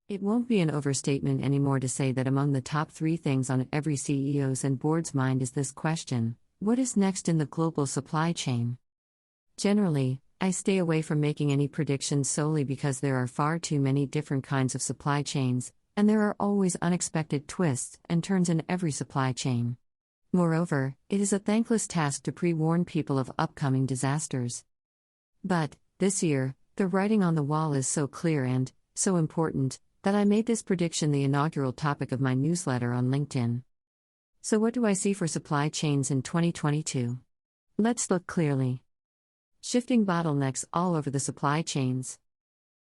It won't be an overstatement anymore to say that among the top 3 things on every CEO's and board's mind is this question: what is next in the global supply chain? Generally, I stay away from making any predictions solely because there are far too many different kinds of supply chains, and there are always unexpected twists and turns in every supply chain. Moreover, it is a thankless task to pre-warn people of upcoming disasters. But, this year, the writing on the wall is so clear and so important that I made this prediction the inaugural topic of my newsletter on LinkedIn. So what do I see for supply chains in 2022? Let's look clearly. Shifting bottlenecks all over the supply chains.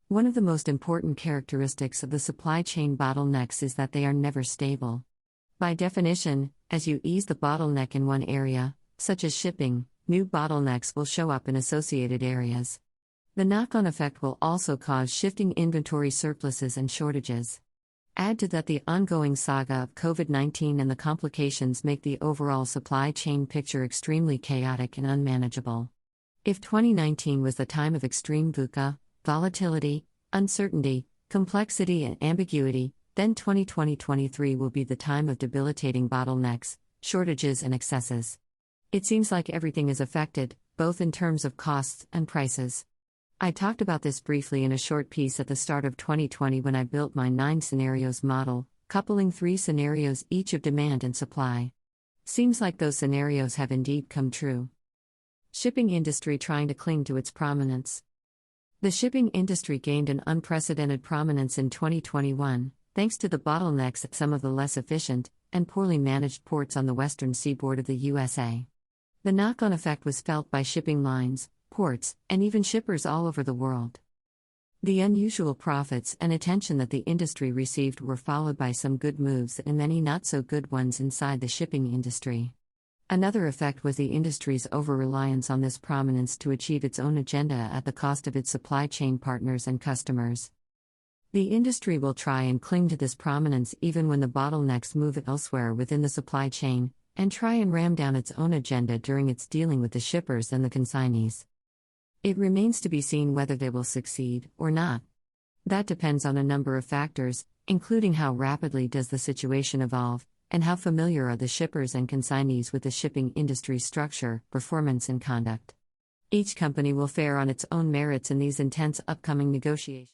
One of the most important characteristics of the supply chain bottlenecks is that they are never stable. By definition, as you ease the bottleneck in one area, such as shipping, new bottlenecks will show up in associated areas. The knock-on effect will also cause shifting inventory surpluses and shortages. Add to that the ongoing saga of COVID-19 and the complications make the overall supply chain picture extremely chaotic and unmanageable. If 2019 was the time of extreme VUCA, volatility, uncertainty, complexity and ambiguity, then 2020-23 will be the time of debilitating bottlenecks, shortages and excesses. It seems like everything is affected, both in terms of costs and prices. I talked about this briefly in a short piece at the start of 2020 when I built my 9 scenarios model, coupling 3 scenarios each of demand and supply. Seems like those scenarios have indeed come true. Shipping industry trying to cling to its prominence. The shipping industry gained an unprecedented prominence in 2021, thanks to the bottlenecks at some of the less efficient and poorly managed ports on the western seaboard of the USA. The knock-on effect was felt by shipping lines, ports, and even shippers all over the world. The unusual profits and attention that the industry received were followed by some good moves and many not-so-good ones inside the shipping industry. Another effect was the industry's over-reliance on this prominence to achieve its own agenda at the cost of its supply chain partners and customers. The industry will try and cling to this prominence even when the bottlenecks move elsewhere within the supply chain, and try and ram down its own agenda during its dealing with the shippers and the consignees. It remains to be seen whether they will succeed or not. That depends on a number of factors, including how rapidly does the situation evolve, and how familiar are the shippers and consignees with the shipping industry's structure, performance and conduct. Each company will fare on its own merits in these intense upcoming negotiations.